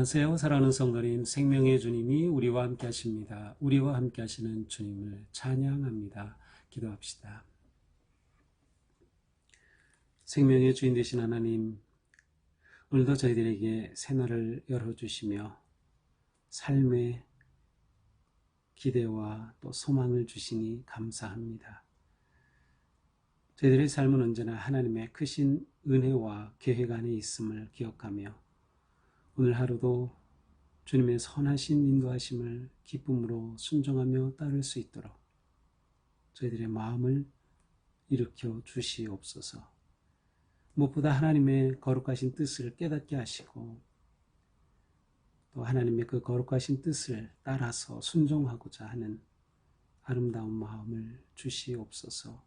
안녕하세요. 사랑하는 성도님, 생명의 주님이 우리와 함께 하십니다. 우리와 함께 하시는 주님을 찬양합니다. 기도합시다. 생명의 주인 되신 하나님, 오늘도 저희들에게 새날을 열어주시며 삶의 기대와 또 소망을 주시니 감사합니다. 저희들의 삶은 언제나 하나님의 크신 은혜와 계획 안에 있음을 기억하며 오늘 하루도 주님의 선하신 인도하심을 기쁨으로 순종하며 따를 수 있도록 저희들의 마음을 일으켜 주시옵소서. 무엇보다 하나님의 거룩하신 뜻을 깨닫게 하시고 또 하나님의 그 거룩하신 뜻을 따라서 순종하고자 하는 아름다운 마음을 주시옵소서.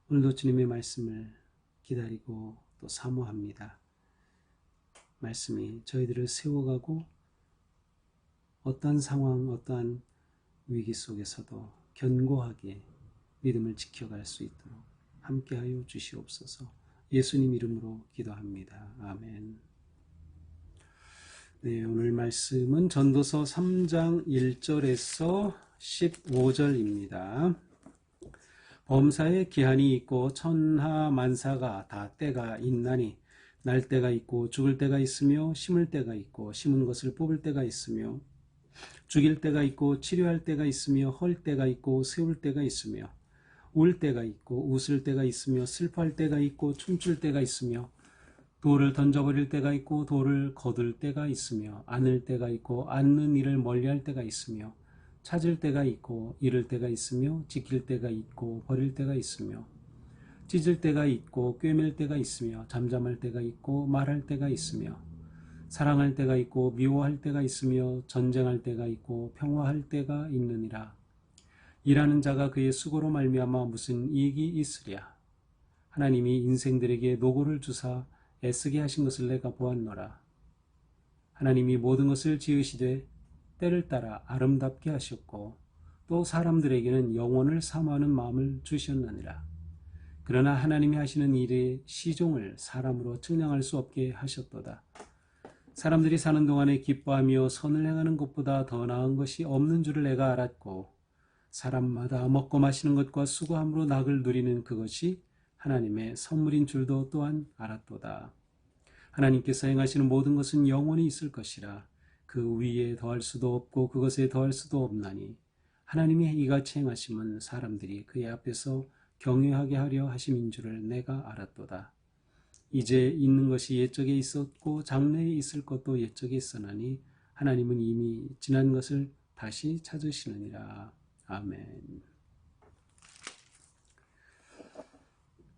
오늘도 주님의 말씀을 기다리고 또 사모합니다. 말씀이 저희들을 세워가고 어떠한 상황, 어떠한 위기 속에서도 견고하게 믿음을 지켜갈 수 있도록 함께하여 주시옵소서. 예수님 이름으로 기도합니다. 아멘. 네, 오늘 말씀은 전도서 3장 1절에서 15절입니다. 범사에 기한이 있고 천하만사가 다 때가 있나니 날 때가 있고 죽을 때가 있으며 심을 때가 있고 심은 것을 뽑을 때가 있으며 죽일 때가 있고 치료할 때가 있으며 헐 때가 있고 세울 때가 있으며 울 때가 있고 웃을 때가 있으며 슬퍼할 때가 있고 춤출 때가 있으며 돌을 던져버릴 때가 있고 돌을 거둘 때가 있으며 안을 때가 있고 안는 일을 멀리할 때가 있으며 찾을 때가 있고 잃을 때가 있으며 지킬 때가 있고 버릴 때가 있으며 찢을 때가 있고 꿰맬 때가 있으며 잠잠할 때가 있고 말할 때가 있으며 사랑할 때가 있고 미워할 때가 있으며 전쟁할 때가 있고 평화할 때가 있느니라. 일하는 자가 그의 수고로 말미암아 무슨 이익이 있으랴. 하나님이 인생들에게 노고를 주사 애쓰게 하신 것을 내가 보았노라. 하나님이 모든 것을 지으시되 때를 따라 아름답게 하셨고 또 사람들에게는 영원을 사모하는 마음을 주셨느니라. 그러나 하나님이 하시는 일의 시종을 사람으로 측량할 수 없게 하셨도다. 사람들이 사는 동안에 기뻐하며 선을 행하는 것보다 더 나은 것이 없는 줄을 내가 알았고 사람마다 먹고 마시는 것과 수고함으로 낙을 누리는 그것이 하나님의 선물인 줄도 또한 알았도다. 하나님께서 행하시는 모든 것은 영원히 있을 것이라. 그 위에 더할 수도 없고 그것에 더할 수도 없나니 하나님이 이같이 행하심은 사람들이 그의 앞에서 경외하게 하려 하심인 줄을 내가 알았도다. 이제 있는 것이 옛적에 있었고 장래에 있을 것도 옛적에 있었나니 하나님은 이미 지난 것을 다시 찾으시느니라. 아멘.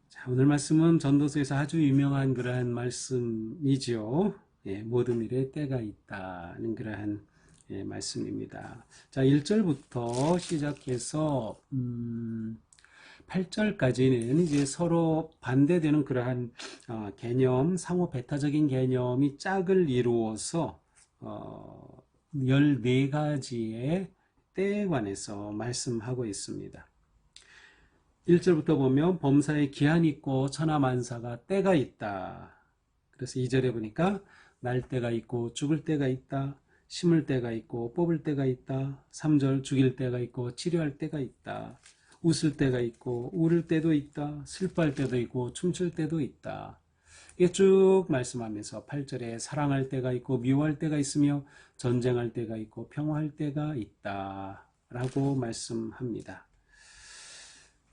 자, 오늘 말씀은 전도서에서 아주 유명한 그러한 말씀이지요. 예, 모든 일에 때가 있다는 그러한 말씀입니다. 자, 1절부터 시작해서 8절까지는 이제 서로 반대되는 그러한 개념, 상호 배타적인 개념이 짝을 이루어서 14가지의 때에 관해서 말씀하고 있습니다. 1절부터 보면 범사에 기한이 있고 천하만사가 때가 있다. 그래서 2절에 보니까 날 때가 있고 죽을 때가 있다. 심을 때가 있고 뽑을 때가 있다. 3절 죽일 때가 있고 치료할 때가 있다. 웃을 때가 있고 울을 때도 있다. 슬퍼할 때도 있고 춤출 때도 있다. 이게 쭉 말씀하면서 8절에 사랑할 때가 있고 미워할 때가 있으며 전쟁할 때가 있고 평화할 때가 있다 라고 말씀합니다.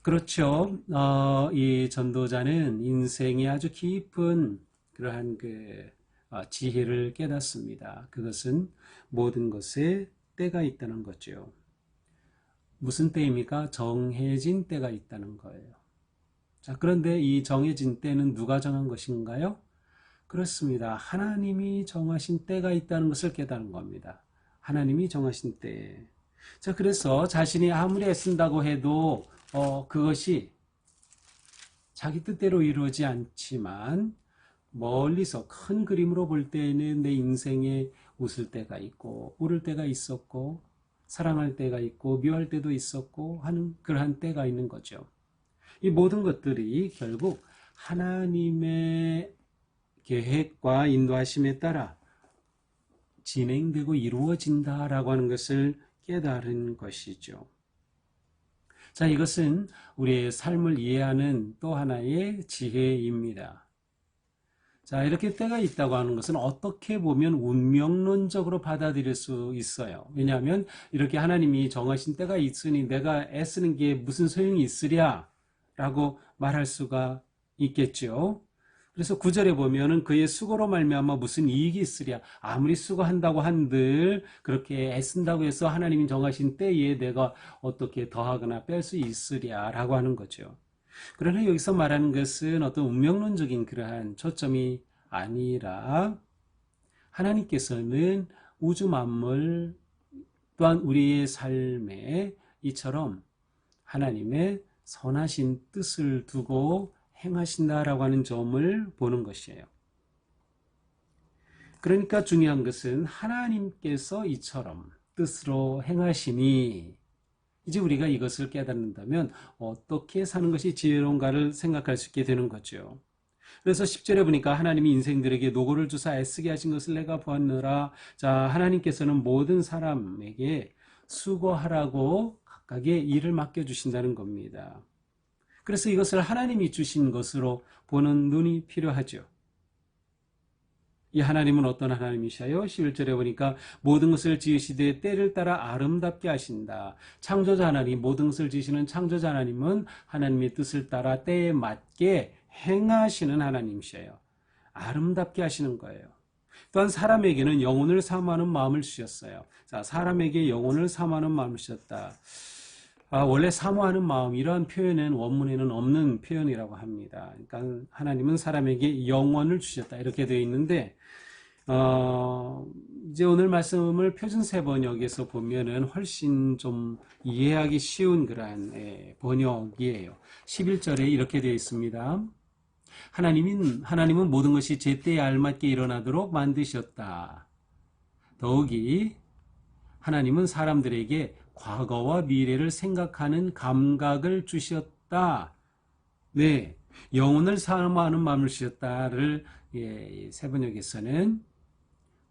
그렇죠. 이 전도자는 인생에 아주 깊은 그러한 지혜를 깨닫습니다. 그것은 모든 것에 때가 있다는 거죠. 무슨 때입니까? 정해진 때가 있다는 거예요. 자, 그런데 이 정해진 때는 누가 정한 것인가요? 그렇습니다. 하나님이 정하신 때가 있다는 것을 깨닫는 겁니다. 하나님이 정하신 때. 자, 그래서 자신이 아무리 애쓴다고 해도 그것이 자기 뜻대로 이루어지지 않지만 멀리서 큰 그림으로 볼 때에는 내 인생에 웃을 때가 있고 울을 때가 있었고 사랑할 때가 있고 미워할 때도 있었고 하는 그러한 때가 있는 거죠. 이 모든 것들이 결국 하나님의 계획과 인도하심에 따라 진행되고 이루어진다라고 하는 것을 깨달은 것이죠. 자, 이것은 우리의 삶을 이해하는 또 하나의 지혜입니다. 자, 이렇게 때가 있다고 하는 것은 어떻게 보면 운명론적으로 받아들일 수 있어요. 왜냐하면 이렇게 하나님이 정하신 때가 있으니 내가 애쓰는 게 무슨 소용이 있으랴 라고 말할 수가 있겠죠. 그래서 9절에 보면은 그의 수고로 말미암아 무슨 이익이 있으랴. 아무리 수고한다고 한들 그렇게 애쓴다고 해서 하나님이 정하신 때에 내가 어떻게 더하거나 뺄 수 있으랴 라고 하는 거죠. 그러나 여기서 말하는 것은 어떤 운명론적인 그러한 초점이 아니라 하나님께서는 우주 만물 또한 우리의 삶에 이처럼 하나님의 선하신 뜻을 두고 행하신다라고 하는 점을 보는 것이에요. 그러니까 중요한 것은 하나님께서 이처럼 뜻으로 행하시니 이제 우리가 이것을 깨닫는다면 어떻게 사는 것이 지혜로운가를 생각할 수 있게 되는 거죠. 그래서 10절에 보니까 하나님이 인생들에게 노고를 주사 애쓰게 하신 것을 내가 보았노라. 자, 하나님께서는 모든 사람에게 수고하라고 각각의 일을 맡겨주신다는 겁니다. 그래서 이것을 하나님이 주신 것으로 보는 눈이 필요하죠. 이 하나님은 어떤 하나님이셔요? 11절에 보니까 모든 것을 지으시되 때를 따라 아름답게 하신다. 창조자 하나님, 모든 것을 지으시는 창조자 하나님은 하나님의 뜻을 따라 때에 맞게 행하시는 하나님이셔요. 아름답게 하시는 거예요. 또한 사람에게는 영혼을 사모하는 마음을 주셨어요. 자, 사람에게 영혼을 사모하는 마음을 주셨다. 원래 사모하는 마음, 이러한 표현은 원문에는 없는 표현이라고 합니다. 그러니까 하나님은 사람에게 영혼을 주셨다 이렇게 되어 있는데 이제 오늘 말씀을 표준세 번역에서 보면은 훨씬 좀 이해하기 쉬운 그러한 번역이에요. 11절에 이렇게 되어 있습니다. 하나님은 모든 것이 제때에 알맞게 일어나도록 만드셨다. 더욱이 하나님은 사람들에게 과거와 미래를 생각하는 감각을 주셨다. 네, 영혼을 사모하는 마음을 주셨다를 세번역에서는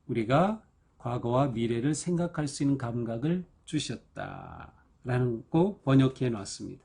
우리가 과거와 미래를 생각할 수 있는 감각을 주셨다라는 거 번역해 놨습니다.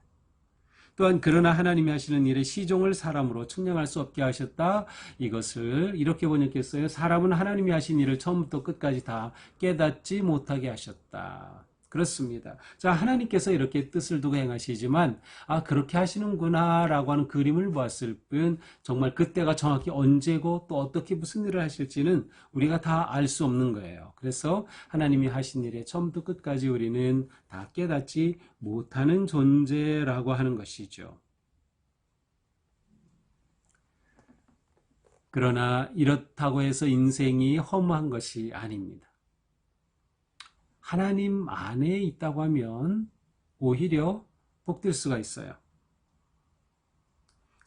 또한 그러나 하나님이 하시는 일에 시종을 사람으로 측량할 수 없게 하셨다. 이것을 이렇게 번역했어요. 사람은 하나님이 하신 일을 처음부터 끝까지 다 깨닫지 못하게 하셨다. 그렇습니다. 자, 하나님께서 이렇게 뜻을 두고 행하시지만 그렇게 하시는구나 라고 하는 그림을 보았을 뿐 정말 그때가 정확히 언제고 또 어떻게 무슨 일을 하실지는 우리가 다 알 수 없는 거예요. 그래서 하나님이 하신 일에 처음부터 끝까지 우리는 다 깨닫지 못하는 존재라고 하는 것이죠. 그러나 이렇다고 해서 인생이 허무한 것이 아닙니다. 하나님 안에 있다고 하면 오히려 복될 수가 있어요.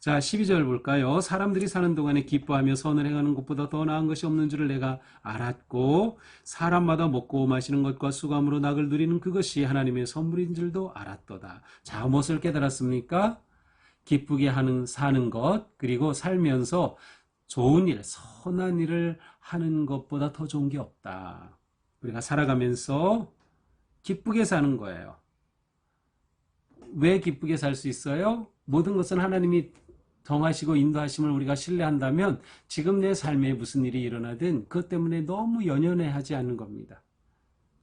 자, 12절 볼까요? 사람들이 사는 동안에 기뻐하며 선을 행하는 것보다 더 나은 것이 없는 줄을 내가 알았고 사람마다 먹고 마시는 것과 수감으로 낙을 누리는 그것이 하나님의 선물인 줄도 알았도다. 자, 무엇을 깨달았습니까? 기쁘게 사는 것, 그리고 살면서 좋은 일, 선한 일을 하는 것보다 더 좋은 게 없다. 우리가 살아가면서 기쁘게 사는 거예요. 왜 기쁘게 살 수 있어요? 모든 것은 하나님이 정하시고 인도하심을 우리가 신뢰한다면 지금 내 삶에 무슨 일이 일어나든 그것 때문에 너무 연연해하지 않는 겁니다.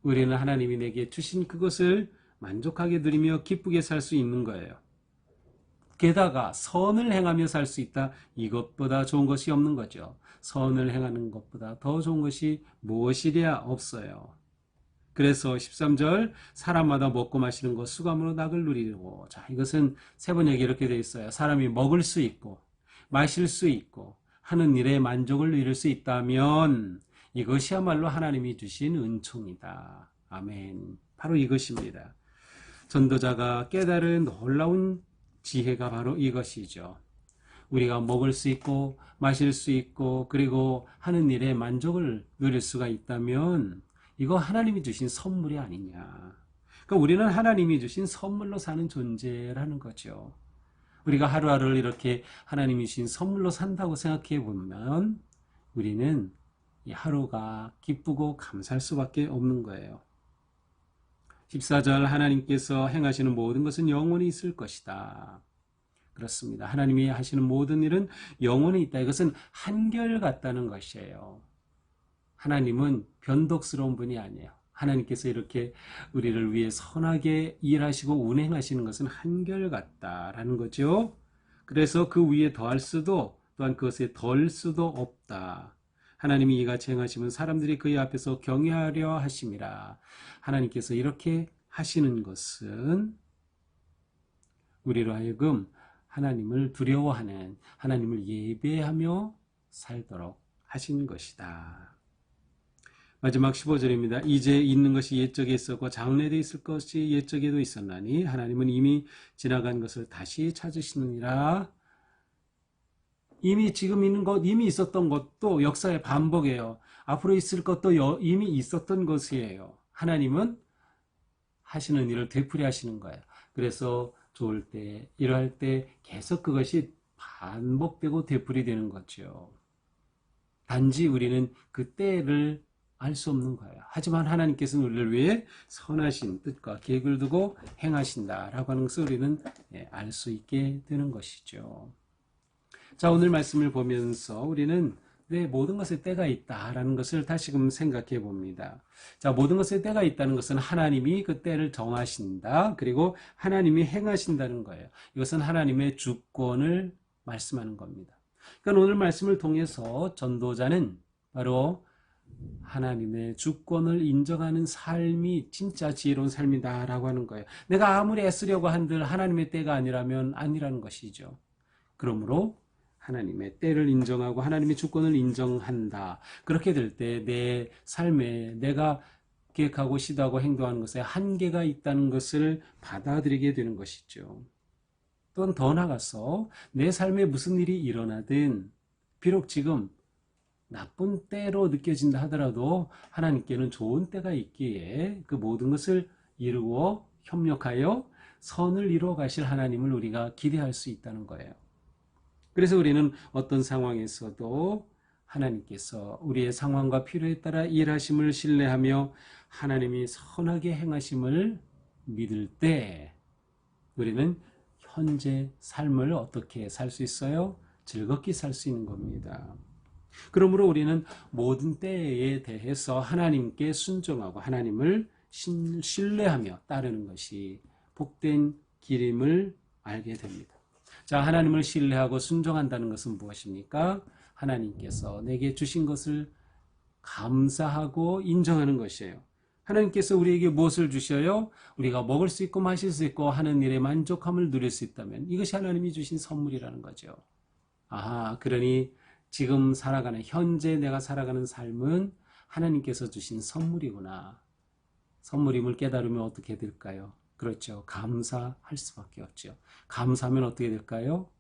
우리는 하나님이 내게 주신 그것을 만족하게 누리며 기쁘게 살 수 있는 거예요. 게다가 선을 행하며 살 수 있다. 이것보다 좋은 것이 없는 거죠. 선을 행하는 것보다 더 좋은 것이 무엇이랴 없어요. 그래서 13절 사람마다 먹고 마시는 것 수감으로 낙을 누리고 자 이것은 세번역에 이렇게 되어 있어요. 사람이 먹을 수 있고 마실 수 있고 하는 일에 만족을 누릴 수 있다면 이것이야말로 하나님이 주신 은총이다. 아멘. 바로 이것입니다. 전도자가 깨달은 놀라운 지혜가 바로 이것이죠. 우리가 먹을 수 있고 마실 수 있고 그리고 하는 일에 만족을 누릴 수가 있다면 이거 하나님이 주신 선물이 아니냐. 그러니까 우리는 하나님이 주신 선물로 사는 존재라는 거죠. 우리가 하루하루를 이렇게 하나님이 주신 선물로 산다고 생각해 보면 우리는 이 하루가 기쁘고 감사할 수밖에 없는 거예요. 14절 하나님께서 행하시는 모든 것은 영원히 있을 것이다. 그렇습니다. 하나님이 하시는 모든 일은 영원히 있다. 이것은 한결같다는 것이에요. 하나님은 변덕스러운 분이 아니에요. 하나님께서 이렇게 우리를 위해 선하게 일하시고 운행하시는 것은 한결같다라는 거죠. 그래서 그 위에 더할 수도 또한 그것에 덜 수도 없다. 하나님이 이같이 행하시면 사람들이 그의 앞에서 경외하려 하심이라. 하나님께서 이렇게 하시는 것은 우리로 하여금 하나님을 두려워하는, 하나님을 예배하며 살도록 하신 것이다. 마지막 15절입니다. 이제 있는 것이 옛적에 있었고 장래에 있을 것이 옛적에도 있었나니 하나님은 이미 지나간 것을 다시 찾으시느니라. 이미 지금 있는 것, 이미 있었던 것도 역사의 반복이에요. 앞으로 있을 것도 이미 있었던 것이에요. 하나님은 하시는 일을 되풀이 하시는 거예요. 그래서 좋을 때, 이러할 때 계속 그것이 반복되고 되풀이 되는 거죠. 단지 우리는 그 때를 알 수 없는 거예요. 하지만 하나님께서는 우리를 위해 선하신 뜻과 계획을 두고 행하신다라고 하는 것을 우리는 알 수 있게 되는 것이죠. 자, 오늘 말씀을 보면서 우리는 왜 모든 것에 때가 있다라는 것을 다시금 생각해 봅니다. 자, 모든 것에 때가 있다는 것은 하나님이 그 때를 정하신다. 그리고 하나님이 행하신다는 거예요. 이것은 하나님의 주권을 말씀하는 겁니다. 그러니까 오늘 말씀을 통해서 전도자는 바로 하나님의 주권을 인정하는 삶이 진짜 지혜로운 삶이다라고 하는 거예요. 내가 아무리 애쓰려고 한들 하나님의 때가 아니라면 아니라는 것이죠. 그러므로 하나님의 때를 인정하고 하나님의 주권을 인정한다. 그렇게 될 때 내 삶에 내가 계획하고 시도하고 행동하는 것에 한계가 있다는 것을 받아들이게 되는 것이죠. 또한 더 나아가서 내 삶에 무슨 일이 일어나든 비록 지금 나쁜 때로 느껴진다 하더라도 하나님께는 좋은 때가 있기에 그 모든 것을 이루어 협력하여 선을 이루어 가실 하나님을 우리가 기대할 수 있다는 거예요. 그래서 우리는 어떤 상황에서도 하나님께서 우리의 상황과 필요에 따라 일하심을 신뢰하며 하나님이 선하게 행하심을 믿을 때 우리는 현재 삶을 어떻게 살 수 있어요? 즐겁게 살 수 있는 겁니다. 그러므로 우리는 모든 때에 대해서 하나님께 순종하고 하나님을 신뢰하며 따르는 것이 복된 길임을 알게 됩니다. 자, 하나님을 신뢰하고 순종한다는 것은 무엇입니까? 하나님께서 내게 주신 것을 감사하고 인정하는 것이에요. 하나님께서 우리에게 무엇을 주셔요? 우리가 먹을 수 있고 마실 수 있고 하는 일에 만족함을 누릴 수 있다면 이것이 하나님이 주신 선물이라는 거죠. 그러니 지금 살아가는, 현재 내가 살아가는 삶은 하나님께서 주신 선물이구나. 선물임을 깨달으면 어떻게 될까요? 그렇죠. 감사할 수밖에 없죠. 감사하면 어떻게 될까요?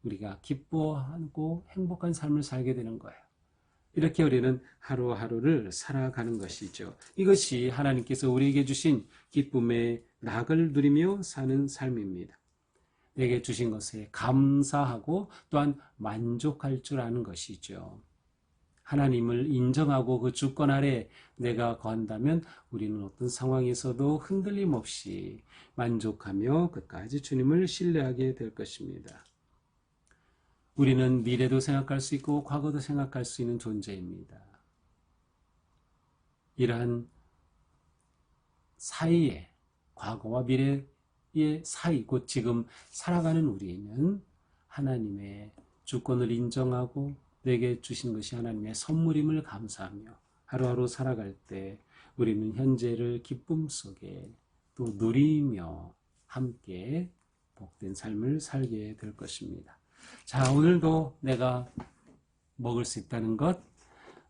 우리가 기뻐하고 행복한 삶을 살게 되는 거예요. 이렇게 우리는 하루하루를 살아가는 것이죠. 이것이 하나님께서 우리에게 주신 기쁨의 낙을 누리며 사는 삶입니다. 내게 주신 것에 감사하고 또한 만족할 줄 아는 것이죠. 하나님을 인정하고 그 주권 아래 내가 거한다면 우리는 어떤 상황에서도 흔들림 없이 만족하며 끝까지 주님을 신뢰하게 될 것입니다. 우리는 미래도 생각할 수 있고 과거도 생각할 수 있는 존재입니다. 이러한 사이에 과거와 미래의 사이, 곧 지금 살아가는 우리는 하나님의 주권을 인정하고 내게 주신 것이 하나님의 선물임을 감사하며 하루하루 살아갈 때 우리는 현재를 기쁨 속에 또 누리며 함께 복된 삶을 살게 될 것입니다. 자, 오늘도 내가 먹을 수 있다는 것,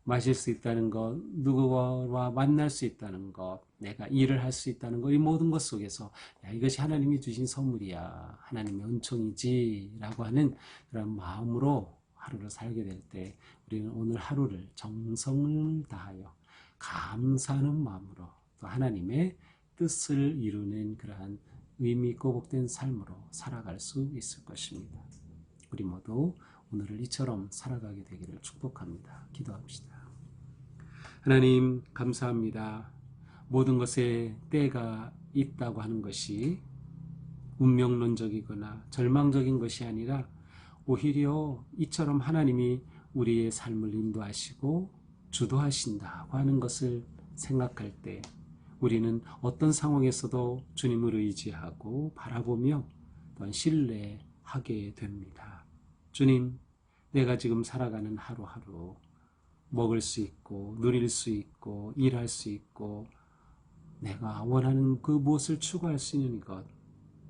마실 수 있다는 것, 누구와 만날 수 있다는 것, 내가 일을 할 수 있다는 것, 이 모든 것 속에서 이것이 하나님이 주신 선물이야, 하나님의 은총이지 라고 하는 그런 마음으로 하루를 살게 될 때 우리는 오늘 하루를 정성을 다하여 감사하는 마음으로 또 하나님의 뜻을 이루는 그러한 의미 있고 복된 삶으로 살아갈 수 있을 것입니다. 우리 모두 오늘을 이처럼 살아가게 되기를 축복합니다. 기도합시다. 하나님 감사합니다. 모든 것에 때가 있다고 하는 것이 운명론적이거나 절망적인 것이 아니라 오히려 이처럼 하나님이 우리의 삶을 인도하시고 주도하신다고 하는 것을 생각할 때 우리는 어떤 상황에서도 주님을 의지하고 바라보며 또한 신뢰하게 됩니다. 주님, 내가 지금 살아가는 하루하루 먹을 수 있고 누릴 수 있고 일할 수 있고 내가 원하는 그 무엇을 추구할 수 있는 것,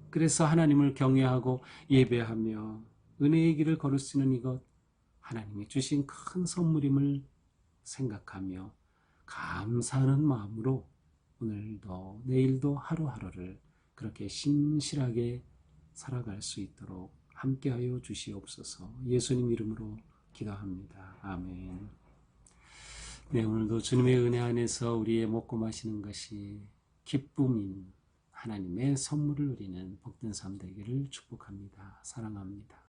그래서 하나님을 경외하고 예배하며 은혜의 길을 걸을 수 있는 이것, 하나님이 주신 큰 선물임을 생각하며 감사하는 마음으로 오늘도 내일도 하루하루를 그렇게 신실하게 살아갈 수 있도록 함께하여 주시옵소서. 예수님 이름으로 기도합니다. 아멘. 네, 오늘도 주님의 은혜 안에서 우리의 먹고 마시는 것이 기쁨인 하나님의 선물을 누리는 복된 삶 되기를 축복합니다. 사랑합니다.